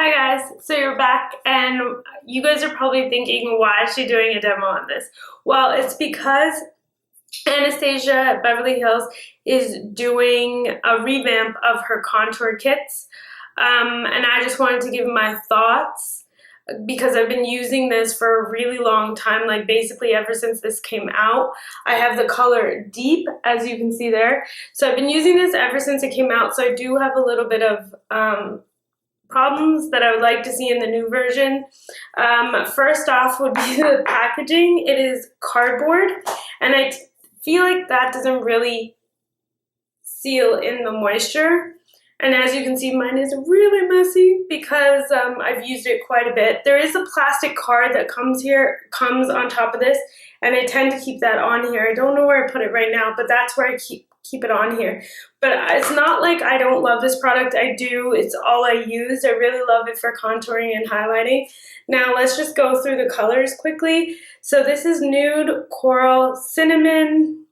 Hi guys, so you're back and you guys are probably thinking, why is she doing a demo on this? Well, it's because Anastasia Beverly Hills is doing a revamp of her contour kits. And I just wanted to give my thoughts because I've been using this for a really long time, like basically ever since this came out. I have the color Deep, as you can see there. So I've been using this ever since it came out, so I do have a little bit of problems that I would like to see in the new version. First off would be the packaging. It is cardboard, and I feel like that doesn't really seal in the moisture. And as you can see, mine is really messy because I've used it quite a bit. There is a plastic card that comes on top of this, and I tend to keep that on here. I don't know where I put it right now, but that's where I keep it on here. But it's not like I don't love this product. I do. It's all I use. I really love it for contouring and highlighting. Now let's just go through the colors quickly. So this is Nude, Coral, Cinnamon,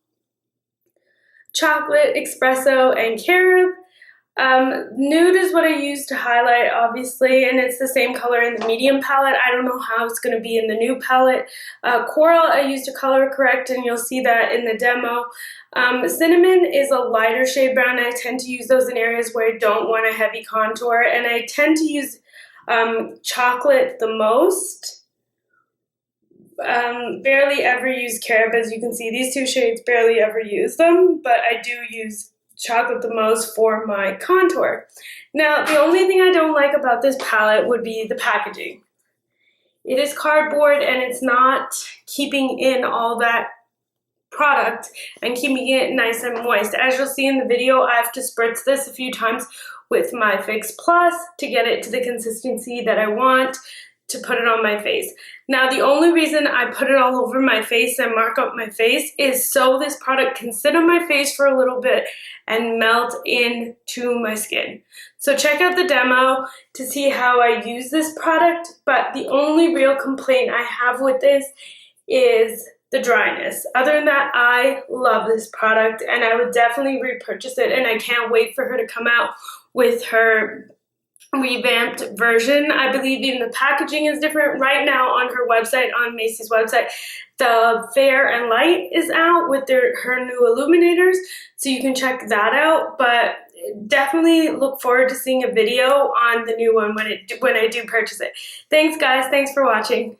Chocolate, Espresso, and Carob. Nude is what I use to highlight, obviously, and it's the same color in the medium palette. I don't know how it's going to be in the new palette. Coral, I used to color correct, and you'll see that in the demo. Cinnamon is a lighter shade brown. I tend to use those in areas where I don't want a heavy contour, and I tend to use Chocolate the most. Barely ever use Carob, as you can see. These two shades, barely ever use them, but I do use Chocolate the most for my contour. Now, the only thing I don't like about this palette would be the packaging. It is cardboard and it's not keeping in all that product and keeping it nice and moist. As you'll see in the video, I have to spritz this a few times with my Fix Plus to get it to the consistency that I want to put it on my face. Now, the only reason I put it all over my face and mark up my face is so this product can sit on my face for a little bit and melt into my skin. So check out the demo to see how I use this product, but the only real complaint I have with this is the dryness. Other than that, I love this product and I would definitely repurchase it, and I can't wait for her to come out with her revamped version. I believe even the packaging is different. Right now on her website, on Macy's website, the Fair and Light is out with her new illuminators, so you can check that out. But definitely look forward to seeing a video on the new one when I do purchase it. Thanks guys, thanks for watching.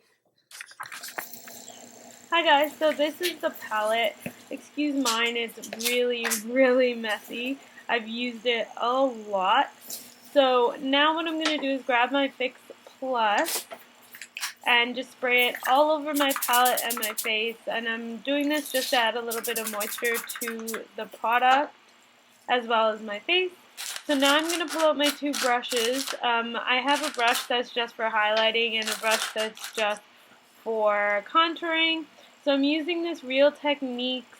Hi guys, so this is the palette. Excuse mine, it's really messy. I've used it a lot. So now what I'm going to do is grab my Fix Plus and just spray it all over my palette and my face. And I'm doing this just to add a little bit of moisture to the product as well as my face. So now I'm going to pull out my two brushes. I have a brush that's just for highlighting and a brush that's just for contouring. So I'm using this Real Techniques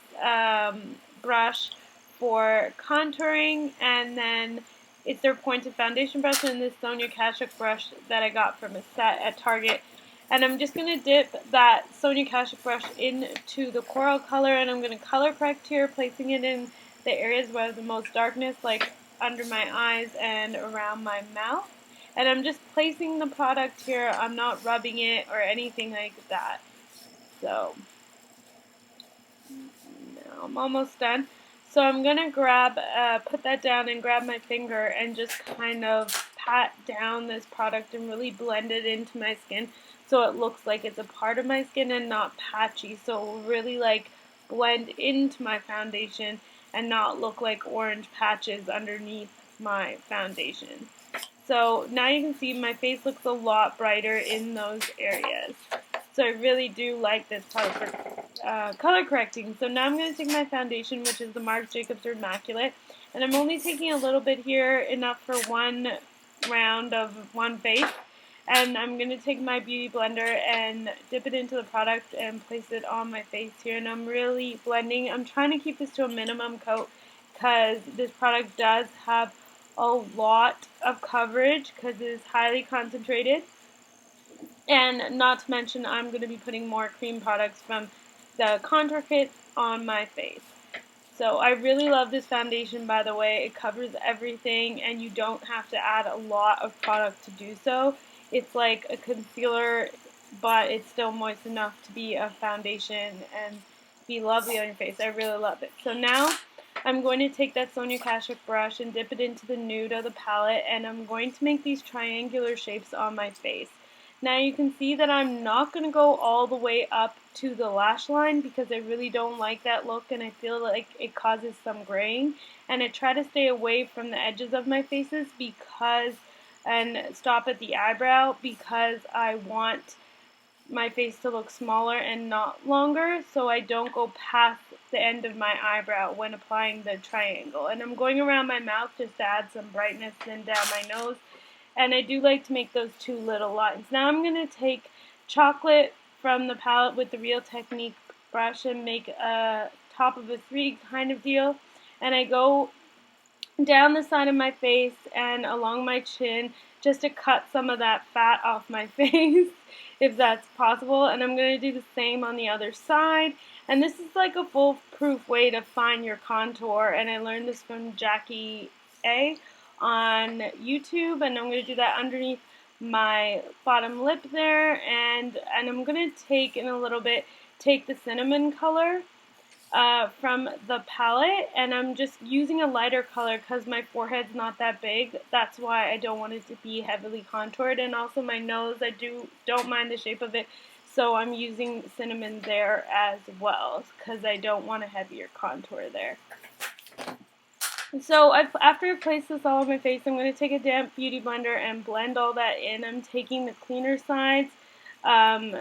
brush for contouring, and then it's their pointed foundation brush and this Sonia Kashuk brush that I got from a set at Target. And I'm just going to dip that Sonia Kashuk brush into the coral color, and I'm going to color correct here, placing it in the areas where I have the most darkness, like under my eyes and around my mouth. And I'm just placing the product here. I'm not rubbing it or anything like that. So now I'm almost done. So I'm going to put that down and grab my finger and just kind of pat down this product and really blend it into my skin so it looks like it's a part of my skin and not patchy. So it will really like blend into my foundation and not look like orange patches underneath my foundation. So now you can see my face looks a lot brighter in those areas. So I really do like this product for color correcting. So now I'm going to take my foundation, which is the Marc Jacobs Immaculate, and I'm only taking a little bit here, enough for one round of one face. And I'm going to take my beauty blender and dip it into the product and place it on my face here. And I'm really blending. I'm trying to keep this to a minimum coat because this product does have a lot of coverage because it is highly concentrated. And not to mention, I'm going to be putting more cream products from the contour kit on my face. So I really love this foundation, by the way. It covers everything and you don't have to add a lot of product to do so. It's like a concealer, but it's still moist enough to be a foundation and be lovely on your face. I really love it. So now I'm going to take that Sonia Kashuk brush and dip it into the nude of the palette, and I'm going to make these triangular shapes on my face. Now you can see that I'm not going to go all the way up to the lash line because I really don't like that look and I feel like it causes some graying. And I try to stay away from the edges of my faces and stop at the eyebrow because I want my face to look smaller and not longer, so I don't go past the end of my eyebrow when applying the triangle. And I'm going around my mouth just to add some brightness and down my nose. And I do like to make those two little lines. Now I'm going to take chocolate from the palette with the Real Technique brush and make a top of a 3 kind of deal. And I go down the side of my face and along my chin just to cut some of that fat off my face if that's possible. And I'm going to do the same on the other side. And this is like a foolproof way to find your contour, and I learned this from Jackie A on YouTube, and I'm going to do that underneath my bottom lip there, and I'm going to take the cinnamon color from the palette, and I'm just using a lighter color because my forehead's not that big. That's why I don't want it to be heavily contoured, and also my nose, I don't mind the shape of it, so I'm using cinnamon there as well because I don't want a heavier contour there. So after I place this all on my face, I'm going to take a damp beauty blender and blend all that in. I'm taking the cleaner sides and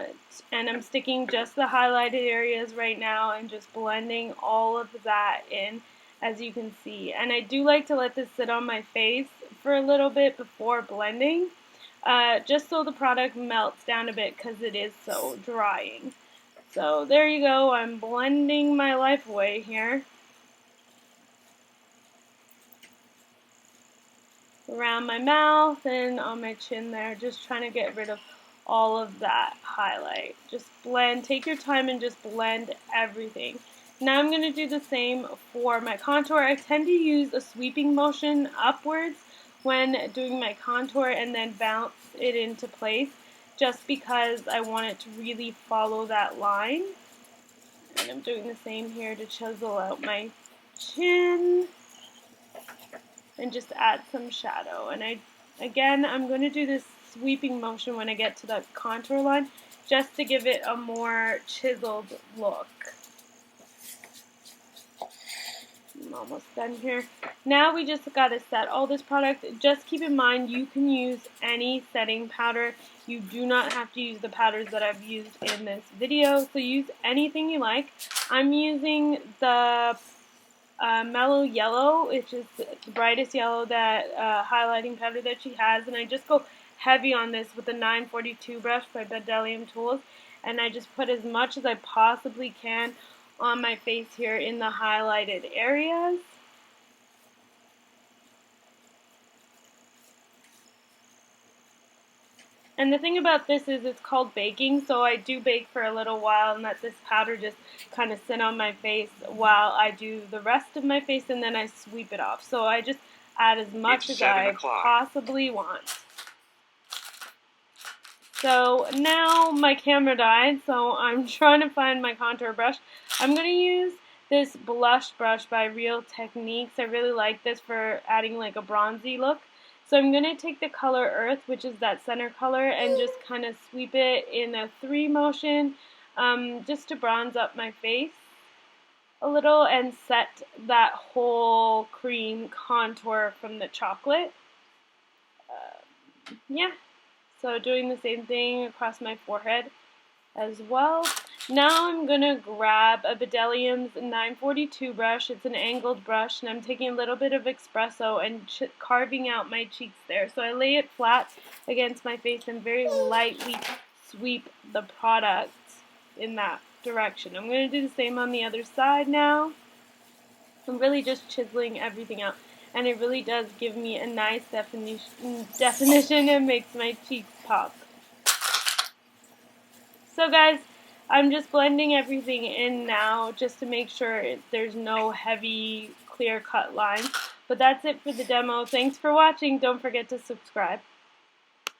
I'm sticking just the highlighted areas right now and just blending all of that in, as you can see. And I do like to let this sit on my face for a little bit before blending, just so the product melts down a bit because it is so drying. So there you go, I'm blending my life away here. Around my mouth and on my chin there, just trying to get rid of all of that highlight. Just blend, take your time and just blend everything. Now I'm going to do the same for my contour. I tend to use a sweeping motion upwards when doing my contour and then bounce it into place just because I want it to really follow that line. And I'm doing the same here to chisel out my chin and just add some shadow. And I'm going to do this sweeping motion when I get to the contour line just to give it a more chiseled look. I'm almost done here. Now we just got to set all this product. Just keep in mind you can use any setting powder. You do not have to use the powders that I've used in this video, so use anything you like. I'm using the Mellow Yellow, which is the brightest yellow that highlighting powder that she has, and I just go heavy on this with the 942 brush by Bedelium Tools, and I just put as much as I possibly can on my face here in the highlighted areas. And the thing about this is it's called baking, so I do bake for a little while and let this powder just kind of sit on my face while I do the rest of my face, and then I sweep it off. So I just add as much as I possibly want. So now my camera died, so I'm trying to find my contour brush. I'm going to use this blush brush by Real Techniques. I really like this for adding like a bronzy look. So I'm going to take the color Earth, which is that center color, and just kind of sweep it in a 3 motion just to bronze up my face a little and set that whole cream contour from the chocolate. Yeah, so doing the same thing across my forehead as well. Now I'm going to grab a Bedelium's 942 brush. It's an angled brush, and I'm taking a little bit of espresso and carving out my cheeks there. So I lay it flat against my face and very lightly sweep the product in that direction. I'm going to do the same on the other side now. I'm really just chiseling everything out, and it really does give me a nice definition and makes my cheeks pop. So guys, I'm just blending everything in now just to make sure there's no heavy, clear-cut lines. But that's it for the demo. Thanks for watching. Don't forget to subscribe.